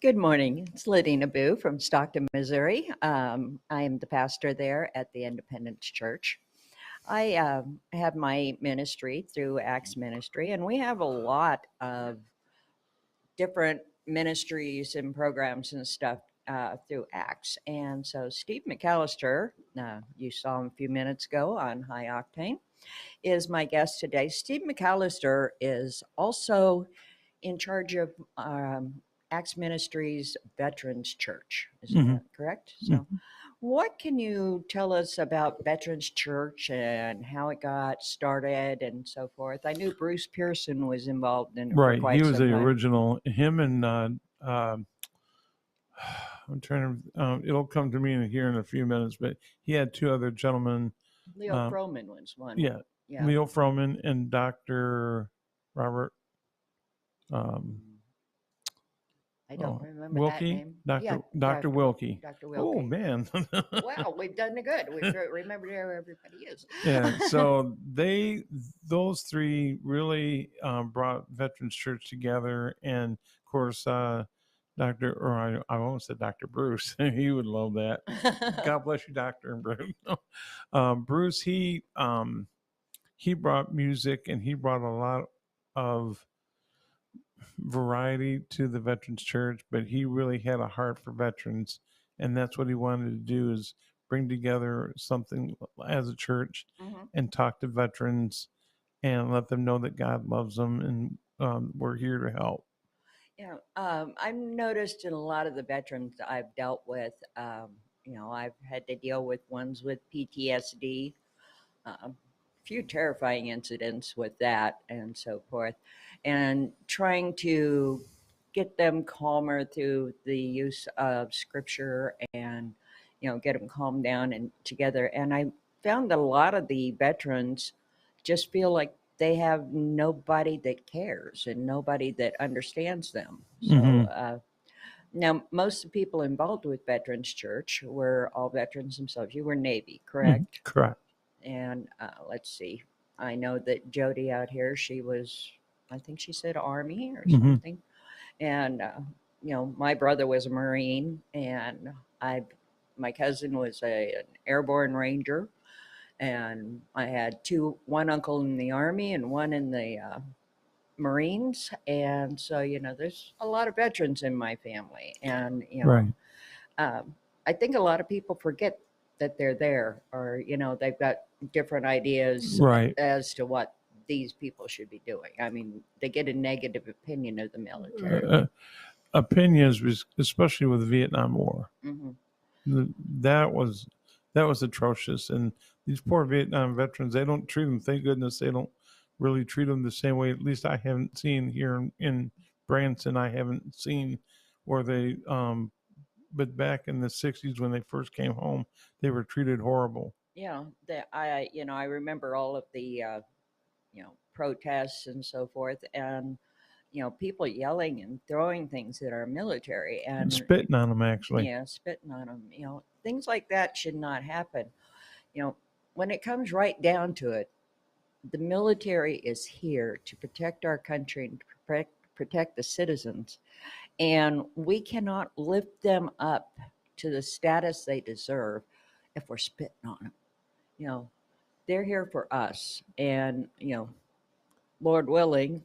Good morning. It's Ladena Bough from Stockton, Missouri. I am the pastor there at the Independence Church. I have my ministry through Acts Ministry, and we have a lot of different ministries and programs and stuff through Acts. And so Steve McAllister, you saw him a few minutes ago on High Octane, is my guest today. Steve McAllister is also in charge of Acts Ministries Veterans Church. Is Mhm. that correct? So, what can you tell us about Veterans Church and how it got started and so forth? I knew Bruce Pearson was involved in it for Right. He quite was some the time. original. Him and I'm trying to. It'll come to me here in a few minutes. But he had two other gentlemen. Leo Um, Froman was one. yeah, Yeah. Leo Froman and Dr. Robert I don't remember that Wilkie. name. Yeah, Dr. Wilkie. Dr. Oh Wilkie. man. Wow, we've done the good. We've remembered where everybody is. Yeah. So those three really brought Veterans Church together, and of course, Doctor, or I almost said Dr. Bruce. He would love that. God bless you, Doctor Bruce. Bruce, he brought music, and he brought a lot of variety to the Veterans Church, but he really had a heart for veterans, and that's what he wanted to do, is bring together something as a church Mhm. and talk to veterans and let them know that God loves them, and we're here to help. Yeah, I've noticed in a lot of the veterans I've dealt with, I've had to deal with ones with PTSD, a few terrifying incidents with that and so forth, and trying to get them calmer through the use of scripture and, get them calmed down and together. And I found that a lot of the veterans just feel like they have nobody that cares and nobody that understands them. So, Mm-hmm. now most of the people involved with Veterans Church were all veterans themselves. You were Navy, Mm-hmm. correct? Correct. And let's see, I know that Jody out here, she was, I think she said Army or Mm-hmm. something. And, my brother was a Marine, and I, my cousin was an airborne ranger. And I had one uncle in the Army and one in the Marines. And so, there's a lot of veterans in my family. And, Right. I think a lot of people forget that they're there, or, they've got different ideas Right. as to what these people should be doing. I mean, they get a negative opinion of the military. Opinions, especially with the Vietnam War, Hmm. that was atrocious, and these poor Vietnam veterans, they don't treat them. Thank goodness they don't really treat them the same way. At least I haven't seen here in Branson. I haven't seen where they. But back in the '60s when they first came home, they were treated horrible. Yeah, I remember all of the, protests and so forth, and people yelling and throwing things at our military, And and spitting on them, actually. yeah, spitting on them. Things like that should not happen. You know, when it comes right down to it, the military is here to protect our country and to protect the citizens, and we cannot lift them up to the status they deserve if we're spitting on them. You know, they're here for us, and Lord willing,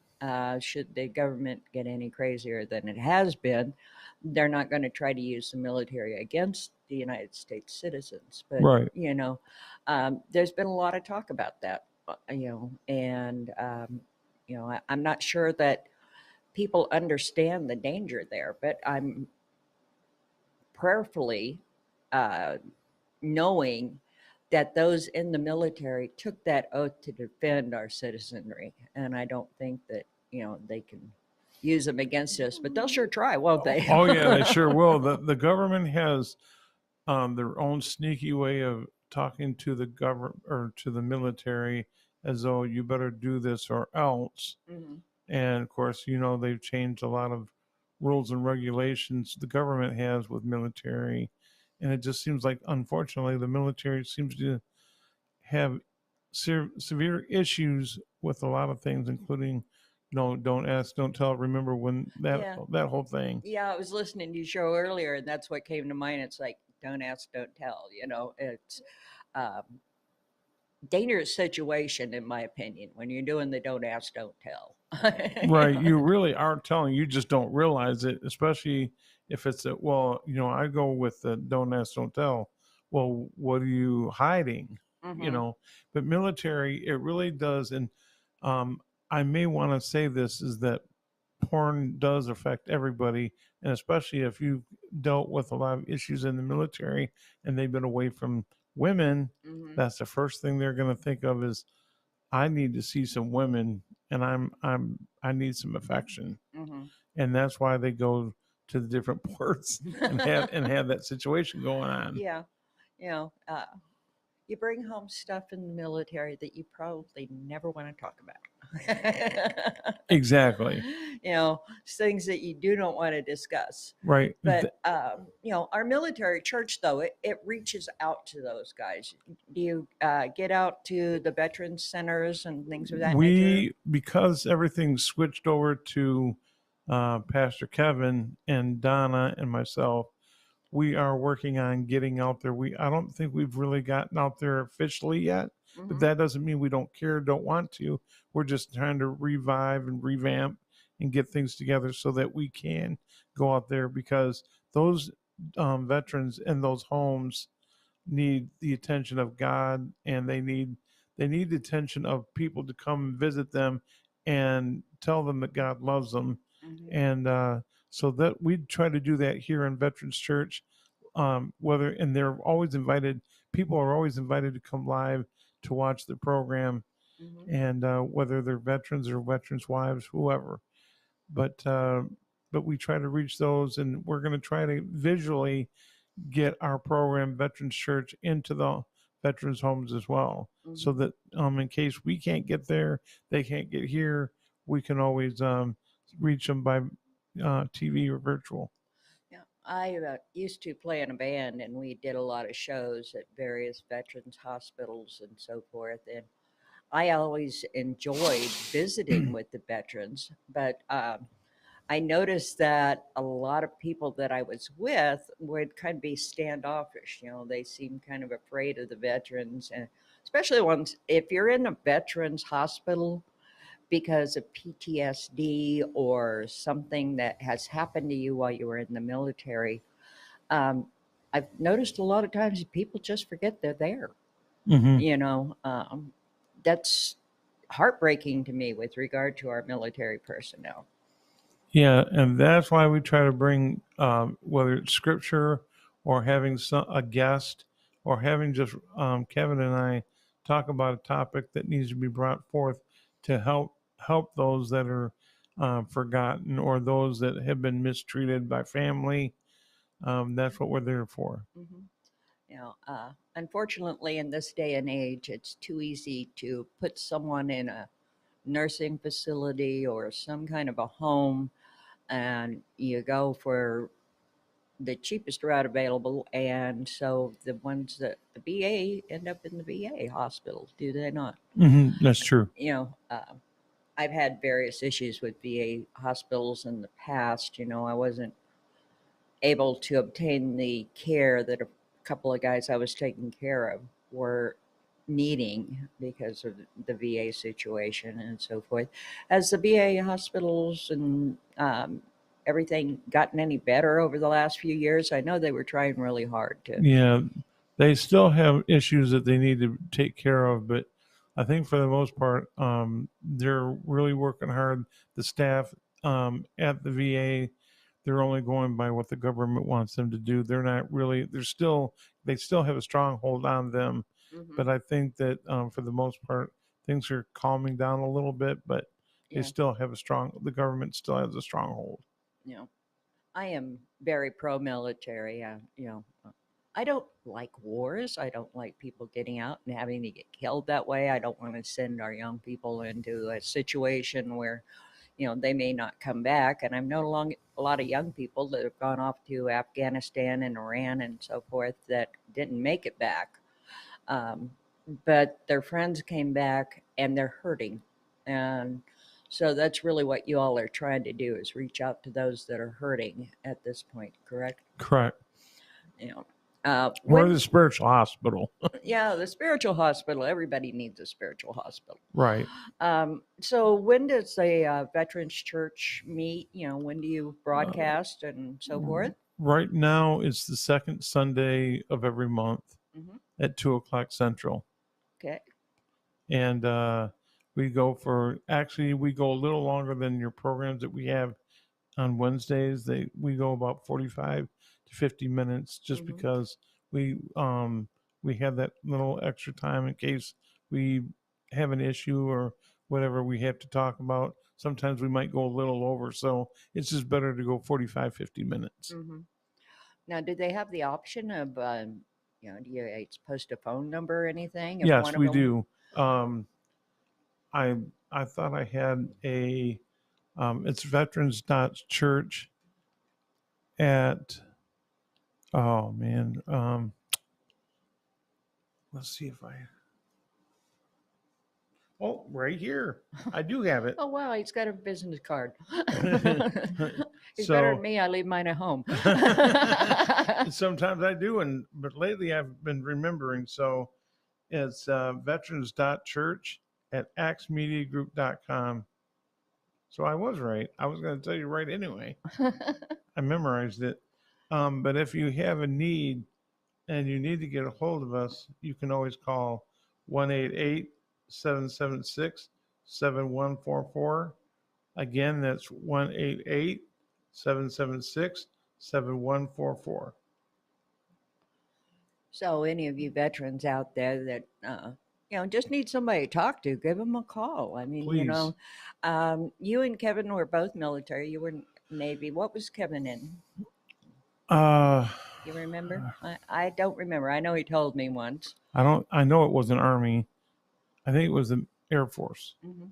should the government get any crazier than it has been, they're not going to try to use the military against the United States citizens. But, Right. there's been a lot of talk about that, and, I'm not sure that people understand the danger there, but I'm prayerfully uh, knowing that those in the military took that oath to defend our citizenry. And I don't think that, they can use them against us, but they'll sure try, won't they? Oh yeah, they sure will. The government has their own sneaky way of talking to the government or to the military, as though you better do this or else. Mhm. And of course, they've changed a lot of rules and regulations the government has with military. And it just seems like, unfortunately, the military seems to have severe issues with a lot of things, including No, don't ask, don't tell. Remember when Yeah. that whole thing. Yeah, I was listening to your show earlier, and that's what came to mind. It's like, don't ask, don't tell. It's um, dangerous situation, in my opinion, when you're doing the don't ask, don't tell. Right. You really are telling. You just don't realize it, especially if it's a, well, I go with the don't ask, don't tell. Well, what are you hiding? Mm-hmm. But military, it really does. And um, I may want to say this is that porn does affect everybody. And especially if you've dealt with a lot of issues in the military and they've been away from women, Mm-hmm. that's the first thing they're going to think of is I need to see some women and I need some affection. Mm-hmm. And that's why they go to the different ports and have that situation going on. Yeah, you know, uh, you bring home stuff in the military that you probably never want to talk about. Exactly. Things that you do not want to discuss. Right. But our military church, though, it reaches out to those guys. Do you get out to the veterans centers and things of that nature? We because everything switched over to Pastor Kevin and Donna and myself, we are working on getting out there. I don't think we've really gotten out there officially yet, but Mm-hmm. that doesn't mean we don't care, don't want to. We're just trying to revive and revamp and get things together so that we can go out there because those veterans in those homes need the attention of God and they need the attention of people to come and visit them and tell them that God loves them. Mm-hmm. And so that we try to do that here in Veterans Church. Whether and they're always invited. People are always invited to come live to watch the program, Mm-hmm. and whether they're veterans or veterans' wives, whoever. But we try to reach those, and we're going to try to visually get our program, Veterans Church, into the veterans' homes as well, so Mm-hmm. that in case we can't get there, they can't get here, we can always reach them by TV or virtual. Yeah, I used to play in a band, and we did a lot of shows at various veterans hospitals and so forth. And I always enjoyed visiting with the veterans, but I noticed that a lot of people that I was with would kind of be standoffish. They seemed kind of afraid of the veterans, and especially ones if you're in a veterans hospital because of PTSD or something that has happened to you while you were in the military. Um, I've noticed a lot of times people just forget they're there. Mm-hmm. You know, that's heartbreaking to me with regard to our military personnel. Yeah, and that's why we try to bring, whether it's scripture or having a guest or having just Kevin and I talk about a topic that needs to be brought forth to help those that are forgotten or those that have been mistreated by family. That's what we're there for. Hmm. Unfortunately, in this day and age, it's too easy to put someone in a nursing facility or some kind of a home, and you go for the cheapest route available. And so the ones that the VA end up in the VA hospitals, do they not? That's true. You know, I've had various issues with VA hospitals in the past. I wasn't able to obtain the care that a couple of guys I was taking care of were needing because of the VA situation and so forth. Has the VA hospitals and everything gotten any better over the last few years? I know they were trying really hard to. Yeah, they still have issues that they need to take care of, but I think for the most part, they're really working hard. The staff at the VA, they're only going by what the government wants them to do. They're not really. They still have a stronghold on them, Hmm. but I think that for the most part, things are calming down a little bit. But they Yeah, still have a strong. The government still has a stronghold. you know, I am very pro-military. I don't like wars. I don't like people getting out and having to get killed that way. I don't want to send our young people into a situation where, they may not come back. And I've known a lot of young people that have gone off to Afghanistan and Iran and so forth that didn't make it back. Um, but their friends came back and they're hurting. And So that's really what you all are trying to do, is reach out to those that are hurting at this point, correct? Correct. You know, We're when the spiritual hospital. yeah, the spiritual hospital. Everybody needs a spiritual hospital. Right. So when does the Veterans Church meet? When do you Uh, broadcast and so forth? right now, it's the second Sunday of every month Hmm. at 2 o'clock Central. Okay. And we go a little longer than your programs that we have on Wednesdays. We go about 45 to 50 minutes just Hmm. because we have that little extra time in case we have an issue or whatever we have to talk about. Sometimes we might go a little over, so it's just better to go 45, 50 minutes. Hmm. Now, do they have the option of, do you post a phone number or anything if one Yes, of we them? do. I thought I had a it's veterans.church at oh man let's see if I oh right here I do have it. Oh, wow, he's got a business card. He's better than So me. I leave mine at home. sometimes I do, but lately I've been remembering. So it's veterans.church at axmediagroup.com. So I was right. I was going to tell you right anyway. I memorized it. But if you have a need and you need to get a hold of us, you can always call 188 776 7144. Again, that's 188 776 7144. So, any of you veterans out there that just need somebody to talk to, give them a call. I mean, Please. you and Kevin were both military. You were Navy. What was Kevin in? Uh, You remember? I don't remember. I know he told me once. I know it was an Army. I think it was the Air Force. Hmm.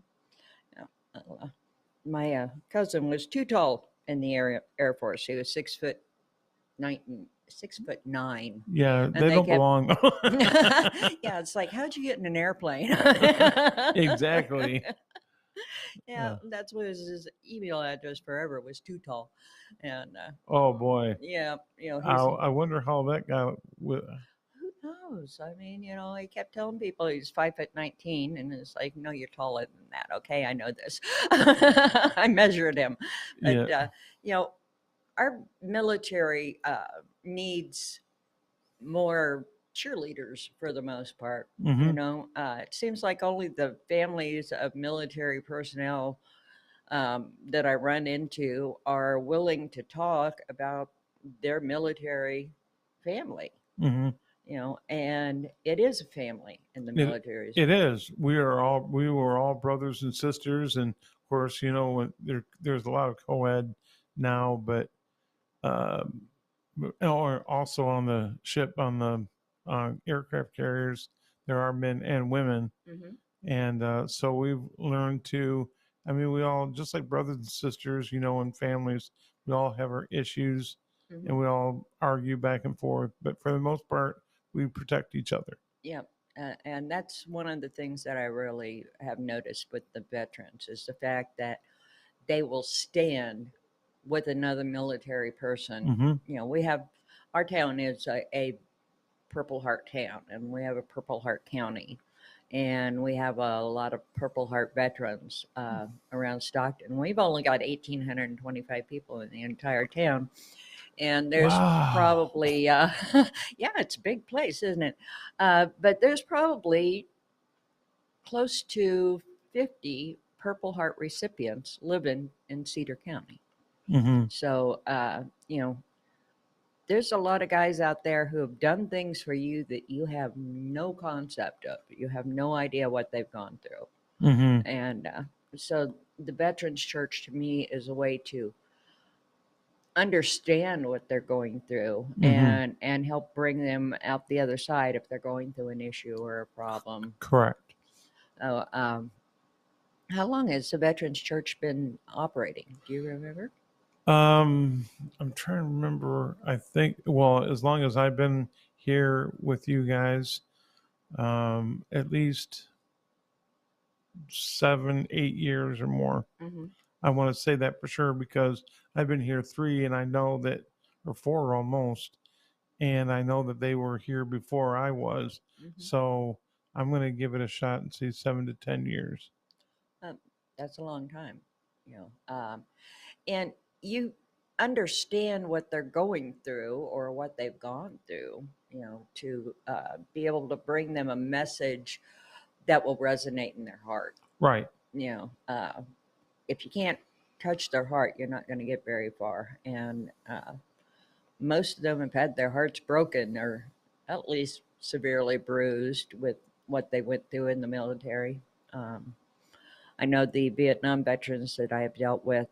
Yeah. My cousin was too tall in the Air Force. He was 6 foot 6'9", Yeah, and they they don't kept. belong. Yeah, it's like, how'd you get in an airplane? Exactly. Yeah, that's what his email address forever was, too tall, and Oh boy. yeah, his. I wonder how that got with. Who knows? I mean, he kept telling people he's 5'19", and it's like, no, you're taller than that. Okay, I know this. I measured him, but Yeah. you know, our military needs more cheerleaders for the most part. Mm-hmm. It seems like only the families of military personnel that I run into are willing to talk about their military family. Mm-hmm. And it is a family in the It military. it is. We were all brothers and sisters, and of course, when there's a lot of co-ed now, but or also on the ship on the aircraft carriers, there are men and women, Hmm. and so we've learned to. I mean, we all just like brothers and sisters, in families, we all have our issues, Hmm. and we all argue back and forth, but for the most part, we protect each other. Yeah. And that's one of the things that I really have noticed with the veterans, is the fact that they will stand with another military person. Mm-hmm. We have, our town is a Purple Heart town, and we have a Purple Heart County, and we have a lot of Purple Heart veterans around Stockton. We've only got 1,825 people in the entire town, and there's Wow. probably yeah, it's a big place, isn't it? But there's probably close to 50 Purple Heart recipients living in Cedar County. Mm-hmm. So, there's a lot of guys out there who have done things for you that you have no concept of. You have no idea what they've gone through. Mm-hmm. And so the Veterans Church to me is a way to understand what they're going through, Mm-hmm. and help bring them out the other side if they're going through an issue or a problem. Correct. So, how long has the Veterans Church been operating? Do you remember? Um, I'm trying to remember. I think, well, as long as I've been here with you guys, at least 7, 8 years or more. Mm-hmm. I want to say that for sure because I've been here 3, and I know that, or 4 almost, and I know that they were here before I was. Mm-hmm. So I'm going to give it a shot and see 7 to 10 years. Um, that's a long time, you know. And you understand what they're going through or what they've gone through, you know, to be able to bring them a message that will resonate in their heart. Right. You know, if you can't touch their heart, you're not going to get very far. And most of them have had their hearts broken or at least severely bruised with what they went through in the military. Um, I know the Vietnam veterans that I have dealt with.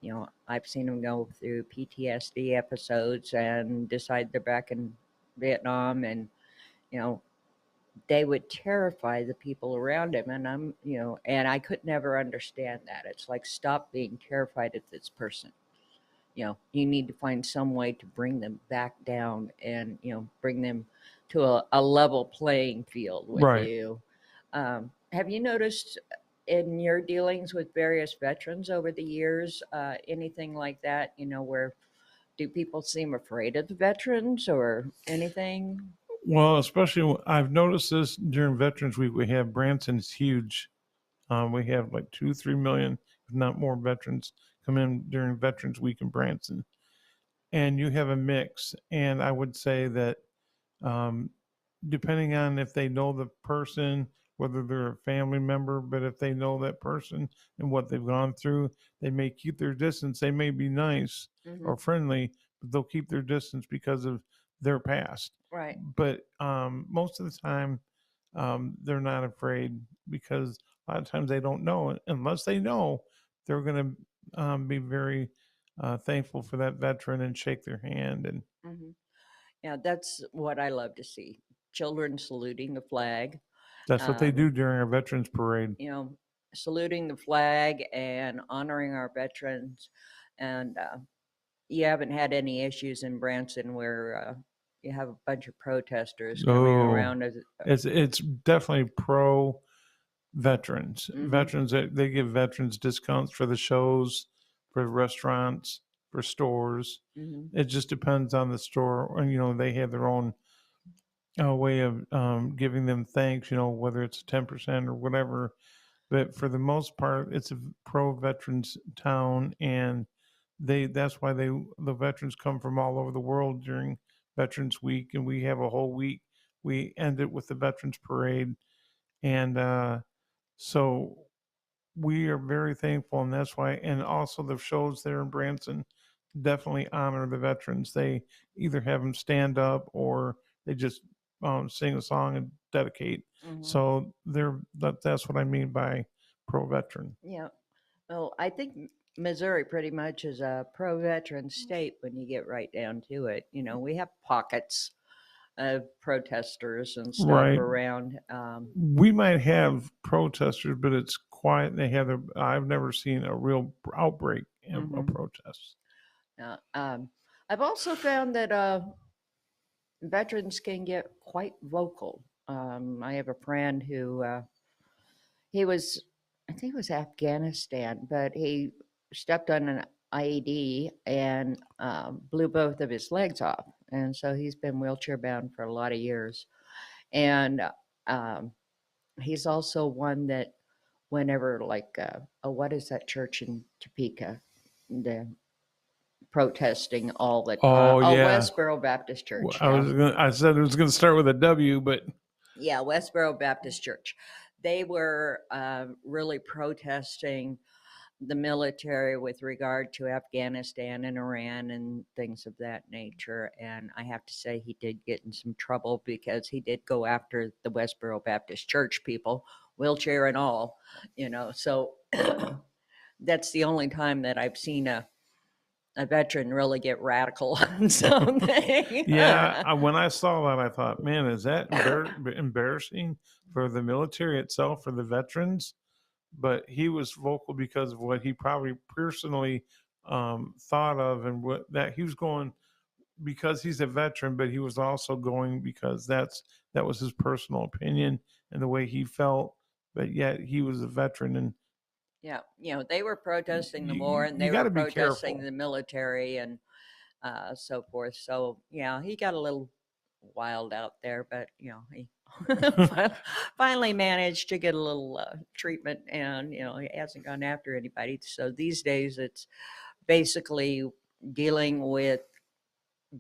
You know, I've seen them go through PTSD episodes and decide they're back in Vietnam, and you know, they would terrify the people around him. And you know, and I could never understand that. It's like, stop being terrified of this person. You know, you need to find some way to bring them back down and, you know, bring them to a level playing field with Right. you. Have you noticed in your dealings with various veterans over the years, anything like that, you know, where do people seem afraid of the veterans or anything? Well, especially I've noticed this during Veterans Week. We have Branson's huge. We have like 2, 3 million, if not more, veterans come in during Veterans Week in Branson, and you have a mix. And I would say that um, depending on if they know the person, whether they're a family member, but if they know that person and what they've gone through, they may keep their distance. They may be nice Hmm. or friendly, but they'll keep their distance because of their past. Right. But most of the time, they're not afraid because a lot of times they don't know. Unless they know, they're going to be very thankful for that veteran and shake their hand. And Hmm. Yeah, that's what I love to see. Children saluting the flag. that's what they Um, do during our veterans parade. you know, saluting the flag and honoring our veterans. And you haven't had any issues in Branson where you have a bunch of protesters coming Oh, around as. it's definitely pro veterans. Mm-hmm. Veterans, they give veterans discounts for the shows, for restaurants, for stores. Mm-hmm. It just depends on the store, and they have their own way of giving them thanks. Whether it's 10% or whatever. But for the most part, it's a pro veterans town, and that's why the veterans come from all over the world during Veterans Week, and we have a whole week. We end it with the Veterans Parade, and so we are very thankful, and that's why. And also the shows there in Branson definitely honor the veterans. They either have them stand up or they just sing a song and dedicate. Mm-hmm. So that's what I mean by pro veteran. Yeah. Well, I think Missouri pretty much is a pro veteran state when you get right down to it. You know, we have pockets of protesters and stuff Right. around. We might have protesters, but it's quiet. I've never seen a real outbreak of a Mm-hmm. protest. I've also found that veterans can get quite vocal. I have a friend who he was, I think it was Afghanistan, but he stepped on an IED and blew both of his legs off, and so he's been wheelchair bound for a lot of years. And um, he's also one that whenever like oh, what is that church in Topeka? The protesting all the time. Oh Oh, yeah, Westboro Baptist Church. Yeah. I said it was going to start with a W, but Yeah, Westboro Baptist Church. They were really protesting the military with regard to Afghanistan and Iran and things of that nature. And I have to say, he did get in some trouble because he did go after the Westboro Baptist Church people, wheelchair and all, you know. So that's the only time that I've seen a veteran really get radical on something. yeah, when I saw that, I thought, man, is that embarrassing for the military itself, for the veterans? But he was vocal because of what he probably personally thought of, and what that he was going because he's a veteran, but he was also going because that was his personal opinion and the way he felt. but yet he was a veteran, and Yeah, they were protesting the war, and you they got were to be protesting careful. the military and so forth. So yeah, he got a little wild out there, but he finally managed to get a little treatment, and he hasn't gone after anybody. So these days, it's basically dealing with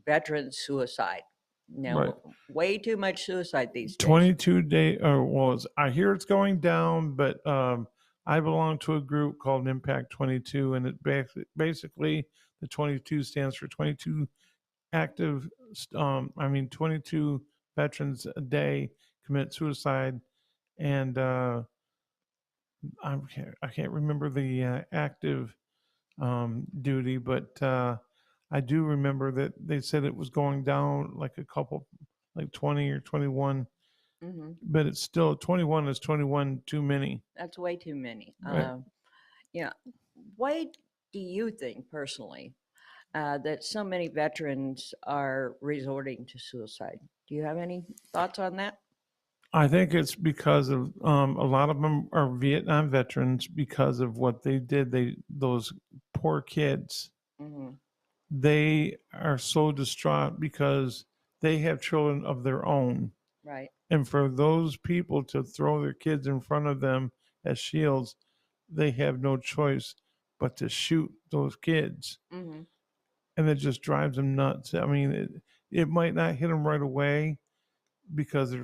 veteran suicide. Right. Way too much suicide these days. 22 day or was I hear it's going down, but I belong to a group called Impact 22, and it basically the 22 stands for 22 active 22 veterans a day commit suicide, and I can't remember the active duty, but I do remember that they said it was going down like a couple, like 20 or 21, Hmm. but it's still 21 is 21 too many, That's way too many. right? Yeah. Why do you think personally that so many veterans are resorting to suicide? Do you have any thoughts on that? I think it's because of a lot of them are Vietnam veterans because of what they did. Those poor kids, Hmm. they are so distraught because they have children of their own. Right. And for those people to throw their kids in front of them as shields, they have no choice but to shoot those kids. Hmm. And it just drives them nuts. I mean, it might not hit them right away because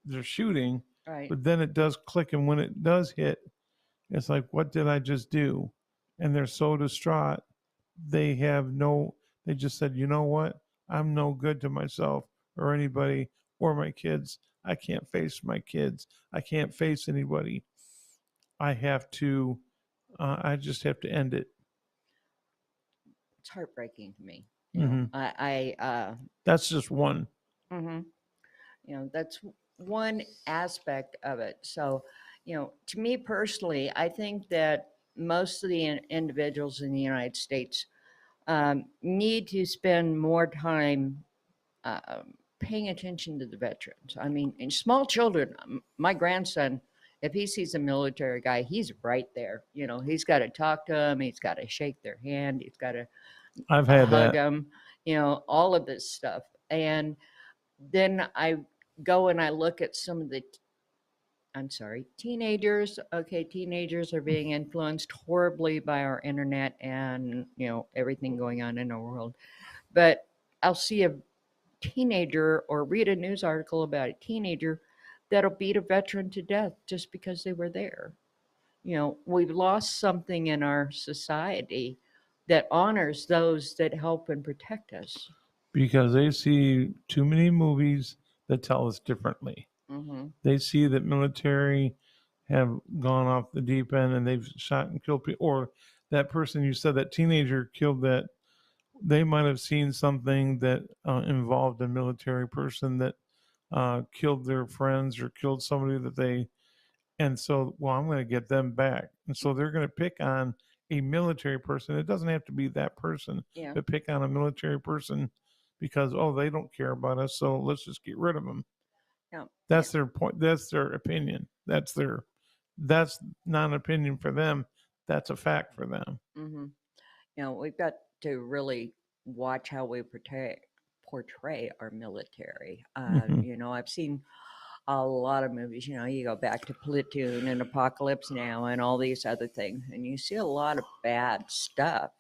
they're shooting, Right. but then it does click. And when it does hit, it's like, what did I just do? And they're so distraught. They have no, they just said, you know what? I'm no good to myself or anybody or my kids. I can't face my kids. I can't face anybody. I have to, I just have to end it. It's heartbreaking to me. Hmm. That's just one. Mhm. That's one aspect of it. So, to me personally, I think that most of the individuals in the United States need to spend more time paying attention to the veterans. I mean, and small children, my grandson, if he sees a military guy, he's right there. He's got to talk to him, he's got to shake their hand, he's got to I've had hug that. them, all of this stuff. And then I go and I look at some of the, I'm sorry, teenagers. Okay, teenagers are being influenced horribly by our internet and, everything going on in our world. But I'll see a teenager or read a news article about a teenager that'll beat a veteran to death just because they were there. We've lost something in our society that honors those that help and protect us. Because they see too many movies that tell us differently. Hmm. They see that military have gone off the deep end and they've shot and killed people, or that person you said, that teenager killed that, they might have seen something that involved a military person that killed their friends or killed somebody that they, and so, well, I'm going to get them back. And so they're going to pick on a military person. It doesn't have to be that person, Yeah. but pick on a military person because, oh, they don't care about us. So let's just get rid of them. Yeah. Yeah. That's their point. That's their opinion. That's not an opinion for them. That's a fact for them. Hmm. We've got to really watch how we portray our military. Hmm. I've seen a lot of movies. You go back to Platoon and Apocalypse Now and all these other things, and you see a lot of bad stuff.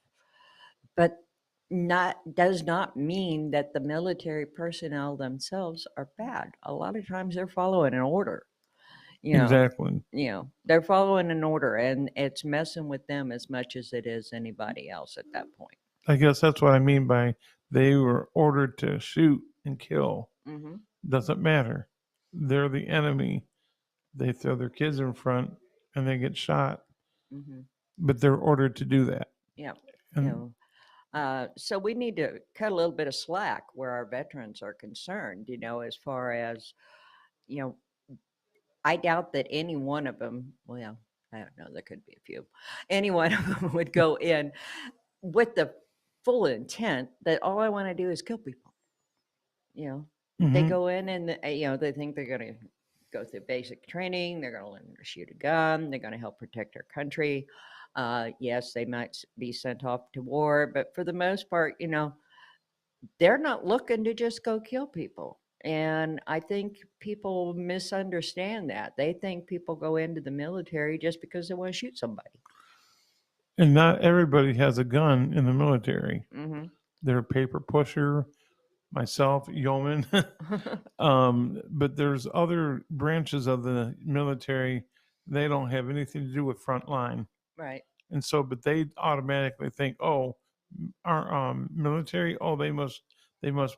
But not does not mean that the military personnel themselves are bad. A lot of times they're following an order. You know, Exactly. they're following an order, and it's messing with them as much as it is anybody else at that point. I guess that's what I mean by they were ordered to shoot and kill. Mm-hmm. Doesn't matter. They're the enemy. They throw their kids in front and they get shot, Mm-hmm. but they're ordered to do that. Yeah. You And know, so we need to cut a little bit of slack where our veterans are concerned. As far as you know, I doubt that any one of them. Well, I don't know. There could be a few. Any one of them would go in with the full intent that all I want to do is kill people. You know, they mhm. go in and they think they're going to. go through basic training. They're going to learn to shoot a gun. They're going to help protect our country. Yes, they might be sent off to war, but for the most part, they're not looking to just go kill people. And I think people misunderstand that. They think people go into the military just because they want to shoot somebody. And not everybody has a gun in the military. Hmm. They're a paper pusher, myself, yeoman. But there's other branches of the military. They don't have anything to do with front line. Right. And so, but they automatically think, oh, our military, oh, they must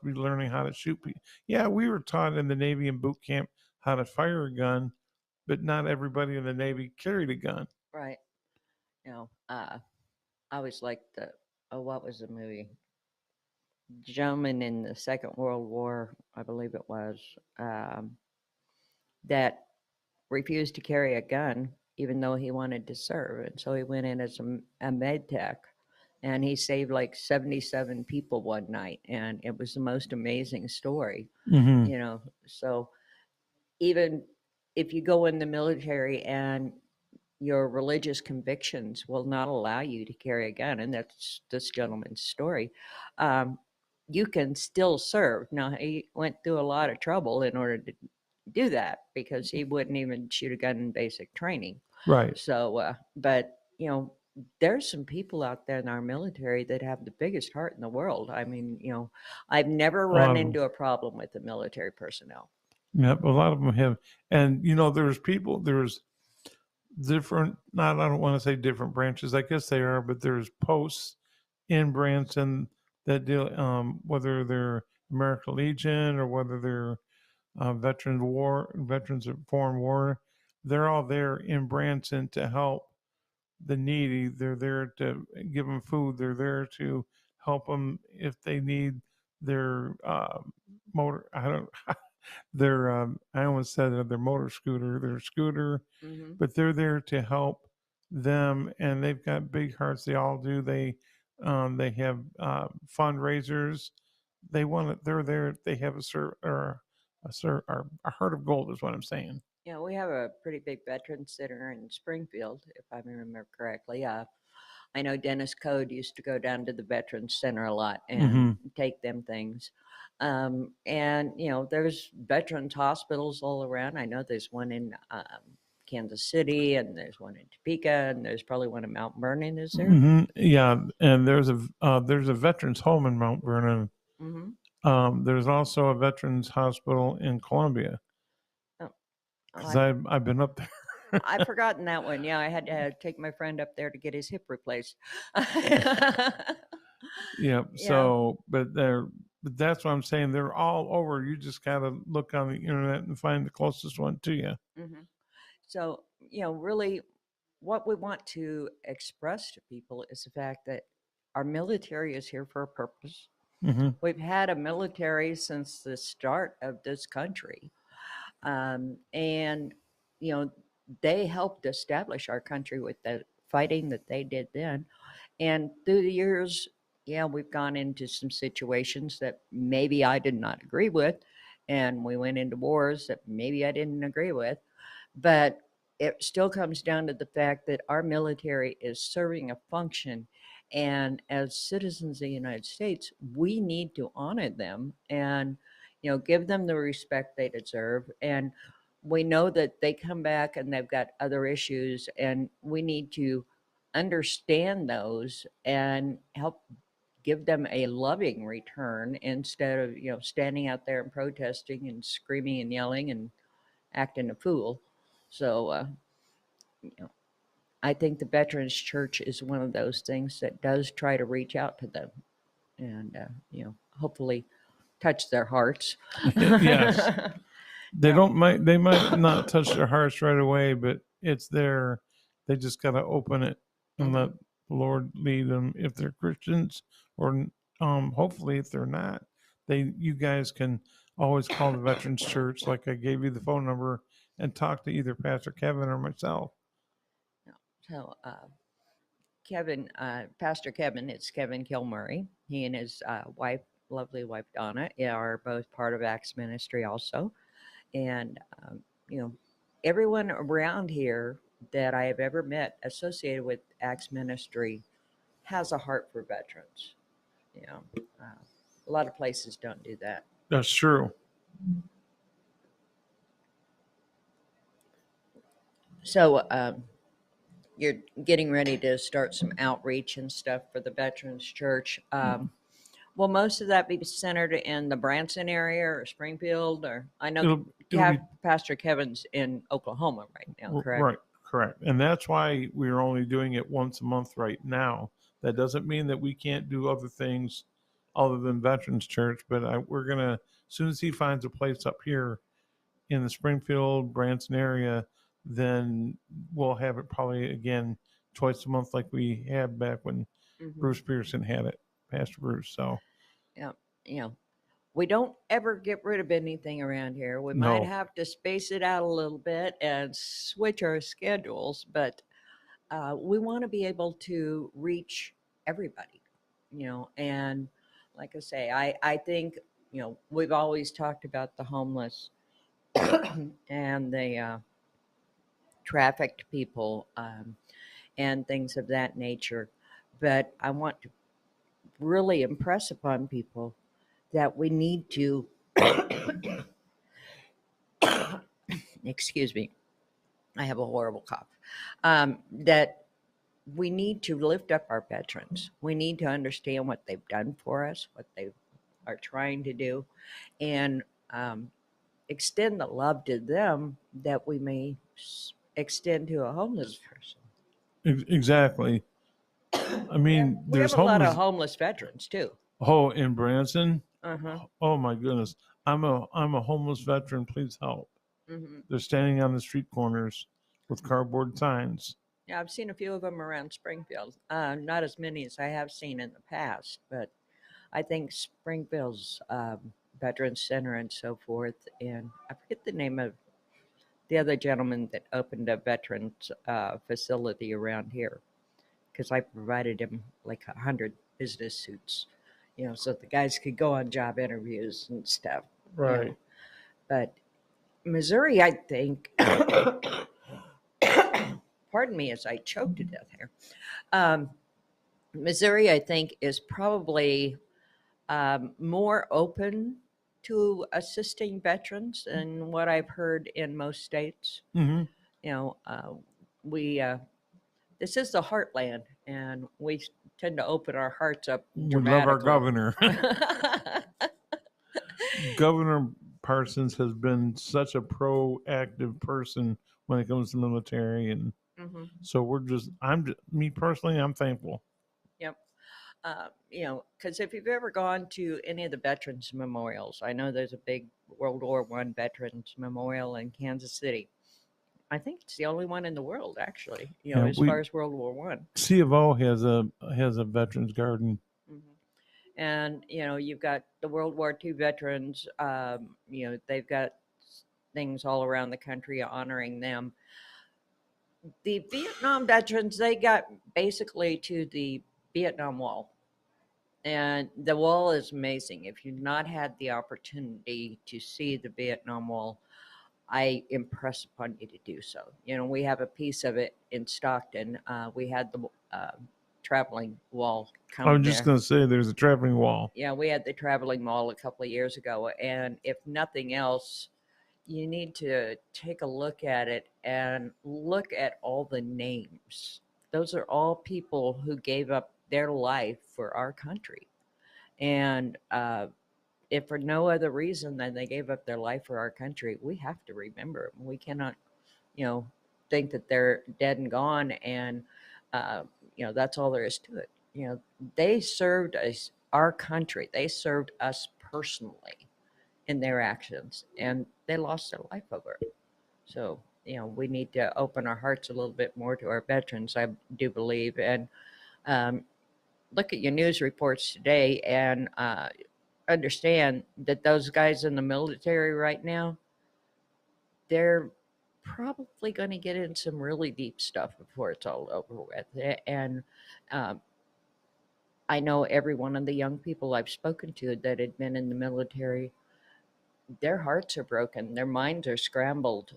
be learning how to shoot people. Yeah, we were taught in the Navy in boot camp how to fire a gun, but not everybody in the Navy carried a gun. Right. I always liked what was the movie? Gentleman in the Second World War, I believe it was, um, that refused to carry a gun even though he wanted to serve. And so he went in as a med tech and he saved like 77 people one night. And it was the most amazing story, Mm-hmm. you know. So even if you go in the military and your religious convictions will not allow you to carry a gun, and that's this gentleman's story, um, you can still serve. Now, he went through a lot of trouble in order to do that because he wouldn't even shoot a gun in basic training. Right. So, but there's some people out there in our military that have the biggest heart in the world. I mean, I've never A lot run of them. into a problem with the military personnel. Yep, a lot of them have. And there's people. There's different. Not. I don't want to say different branches. I guess they are, but there's posts in Branson that deal. Whether they're American Legion or whether they're veterans of foreign war, they're all there in Branson to help the needy. They're there to give them food. They're there to help them if they need their motor. I don't. Their I almost said their motor scooter, their scooter, Hmm. but they're there to help them, and they've got big hearts. They all do. They have fundraisers. They want it. They're there. They have or a heart of gold is what I'm saying. Yeah, we have a pretty big veteran center in Springfield, if I remember correctly. I know Dennis Code used to go down to the Veterans Center a lot and Mm-hmm. take them things. And, there's veterans hospitals all around. I know there's one in Kansas City and there's one in Topeka and there's probably one in Mount Vernon, is there? Mm-hmm. Yeah, and there's a veterans home in Mount Vernon. Mm-hmm. There's also a veterans hospital in Columbia Oh, because I, I've been up there. I've forgotten that one. Yeah, I had to take my friend up there to get his hip replaced. Yeah. Yeah. But that's what I'm saying. They're all over. You just gotta look on the internet and find the closest one to you. Hmm. So, really, what we want to express to people is the fact that our military is here for a purpose. Mm-hmm. We've had a military since the start of this country. And, you know, they helped establish our country with the fighting that they did then. And through the years, yeah, we've gone into some situations that maybe I did not agree with. And we went into wars that maybe I didn't agree with. But it still comes down to the fact that our military is serving a function. And as citizens of the United States, we need to honor them and, give them the respect they deserve. And we know that they come back and they've got other issues, and we need to understand those and help give them a loving return instead of, standing out there and protesting and screaming and yelling and acting a fool. So, you know, I think the Veterans Church is one of those things that does try to reach out to them and, hopefully touch their hearts. Yes. They Yeah. don't might they might not touch their hearts right away, but it's there. They just gotta open it and let Hmm. the Lord lead them. If they're Christians, or hopefully if they're not, you guys can always call the Veterans Church. Like I gave you the phone number and talk to either Pastor Kevin or myself. So, Pastor Kevin, it's Kevin Kilmurray. He and his wife, lovely wife Donna, are both part of Acts Ministry also. And, you know, everyone around here that I have ever met associated with Acts Ministry has a heart for veterans. You know, a lot of places don't do that. That's true. So, you're getting ready to start some outreach and stuff for the Veterans Church. Will most of that be centered in the Branson area or Springfield? Or I know It'll be Pastor Kevin's in Oklahoma right now, correct? right, correct. And that's why we're only doing it once a month right now. That doesn't mean that we can't do other things other than Veterans Church, but we're going to, as soon as he finds a place up here in the Springfield, Branson area, then we'll have it probably again twice a month like we had back when Hmm. Bruce Pearson had it, Pastor Bruce. So, Yeah, you know, we don't ever get rid of anything around here. We might no, have to space it out a little bit and switch our schedules, but we want to be able to reach everybody, and like I say, I think, we've always talked about the homeless and the trafficked people, and things of that nature. But I want to really impress upon people that we need to, excuse me, I have a horrible cough, that we need to lift up our veterans. We need to understand what they've done for us, what they are trying to do, and um, extend the love to them that we may extend to a homeless person. exactly. I mean, We have there's a lot of homeless. homeless veterans too. Oh, in Branson. Uh huh. Oh my goodness, I'm a homeless veteran. Please help. Hmm. They're standing on the street corners with cardboard signs. Yeah, I've seen a few of them around Springfield. Not as many as I have seen in the past, but I think Springfield's Veterans Center and so forth. And I forget the name of the other gentleman that opened a veterans facility around here, because I provided him like 100 business suits, so the guys could go on job interviews and stuff, you know. Right. But Missouri, I think, pardon me as I choke to death here. Um, Missouri, I think, is probably more open to assisting veterans than what I've heard in most states. Mm-hmm. You know, we this is the heartland, and we tend to open our hearts up We love our dramatically. governor. Governor Parsons has been such a proactive person when it comes to military, and Hmm. so me personally, I'm thankful. Yep. Because if you've ever gone to any of the veterans memorials, I know there's a big World War I veterans memorial in Kansas City. I think it's the only one in the world, actually. Yeah, As far as World War I. C of O has a veterans garden. Hmm. And you've got the World War II veterans. They've got things all around the country honoring them. The Vietnam veterans, they got basically to the Vietnam Wall. And the wall is amazing. If you've not had the opportunity to see the Vietnam Wall, I impress upon you to do so. We have a piece of it in Stockton. We had the traveling wall I was come just there. going to say there's a traveling wall. Yeah, we had the traveling mall a couple of years ago. And if nothing else, you need to take a look at it and look at all the names. Those are all people who gave up their life for our country. And if for no other reason than they gave up their life for our country, we have to remember them. We cannot, you know, think that they're dead and gone, and uh, that's all there is to it. They served us, our country. They served us personally in their actions, and they lost their life over it. So we need to open our hearts a little bit more to our veterans. I do believe, and um, look at your news reports today, and understand that those guys in the military right now, they're probably going to get in some really deep stuff before it's all over with. And um, I know every one of the young people I've spoken to that had been in the military, their hearts are broken, their minds are scrambled.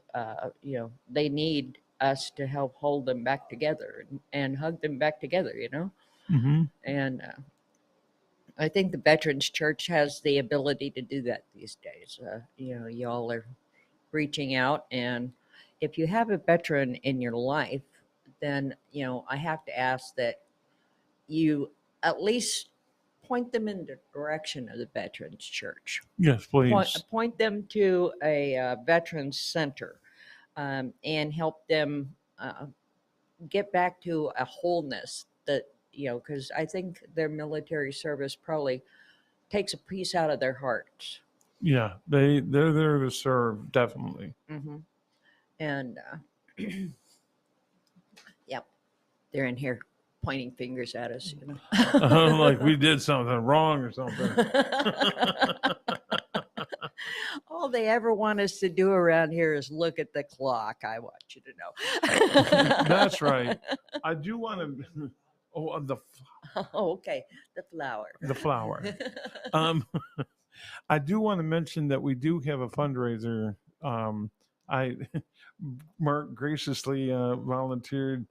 They need us to help hold them back together and hug them back together. Mm-hmm. And I think the Veterans Church has the ability to do that these days. Y'all are reaching out, and if you have a veteran in your life, then I have to ask that you at least point them in the direction of the Veterans Church. Yes, Point, please. point them to a veterans center, and help them get back to a wholeness that, because I think their military service probably takes a piece out of their hearts. Yeah, they're there to serve, definitely. Hmm. And yep, they're in here pointing fingers at us. Like we did something wrong or something. All they ever want us to do around here is look at the clock. I want you to know. That's right. I do want to. Oh, Oh, okay. The flower. the flower. Um, I do want to mention that we do have a fundraiser. I Mark graciously volunteered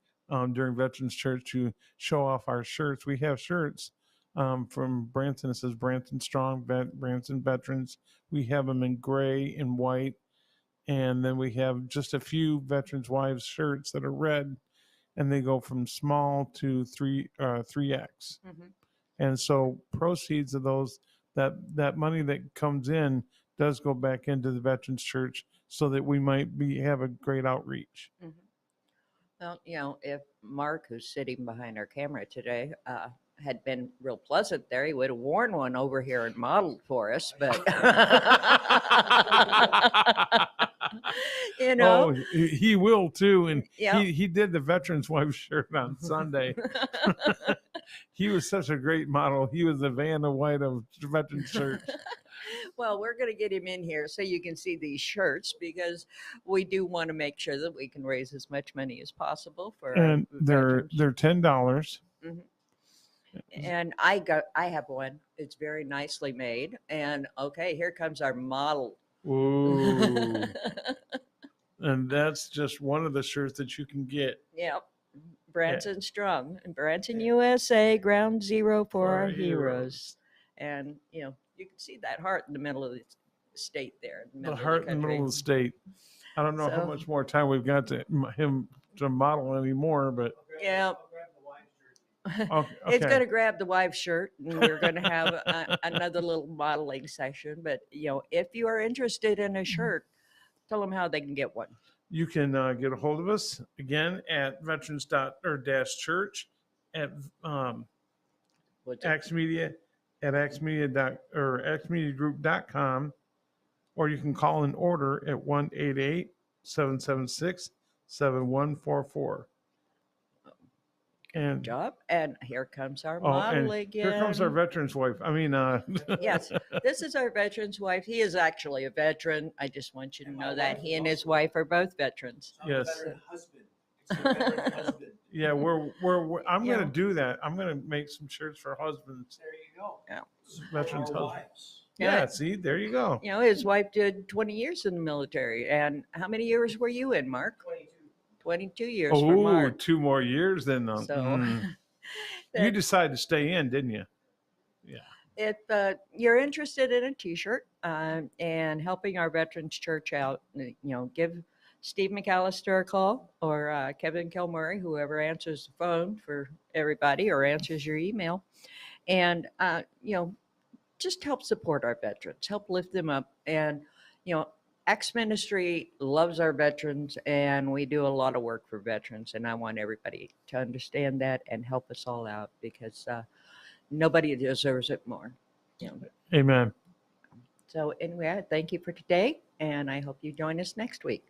during Veterans Church to show off our shirts. We have shirts from Branson. It says Branson Strong, Branson Veterans. We have them in gray and white, and then we have just a few Veterans Wives shirts that are red, and they go from small to 3X. Mm-hmm. And so proceeds of those, that money that comes in does go back into the Veterans Church so that we might have a great outreach. Mm-hmm. Well, if Mark, who's sitting behind our camera today, had been real pleasant there, he would have worn one over here and modeled for us. But Oh, he will too. And yeah. he did the Veterans Wife shirt on Sunday. He was such a great model. He was the Vanna White of Veterans Church. Well, we're going to get him in here so you can see these shirts, because we do want to make sure that we can raise as much money as possible for And our they're $10. Mm-hmm. And I have one. It's very nicely made. And okay, here comes our model. Ooh. And that's just one of the shirts that you can get. Yep. Branson Strong, and Branson, USA, ground zero for our heroes. And you can see that heart in the middle of the state there. The heart in the middle of the state. I don't know how much more time we've got to him to model anymore, but yeah. Okay. It's going to grab the wife's shirt, and we're going to have another little modeling session. But if you are interested in a shirt, tell them how they can get one. You can get a hold of us again at veterans.church at axmedia at axmediagroup.com, or you can call an order at 1-888-776-7144. Good job. And here comes our model again. Here comes our veteran's wife. I mean, yes, this is our veteran's wife. He is actually a veteran. I just want you to know that he and his wife are both veterans. Yes. Veteran husband. It's a veteran husband. Yeah, I'm going to do that. I'm going to make some shirts for husbands. There you go. Yeah. Veterans Our husbands. wives. Yeah, see, there you go. His wife did 20 years in the military. And how many years were you in, Mark? 22 years for Mark. 2 more years then. So you decided to stay in, didn't you? Yeah. If you're interested in a T-shirt and helping our Veterans Church out, give Steve McAllister a call, or Kevin Kilmurray, whoever answers the phone for everybody or answers your email, and just help support our veterans, help lift them up. And X Ministry loves our veterans, and we do a lot of work for veterans, and I want everybody to understand that and help us all out, because nobody deserves it more. Amen. So anyway, thank you for today, and I hope you join us next week.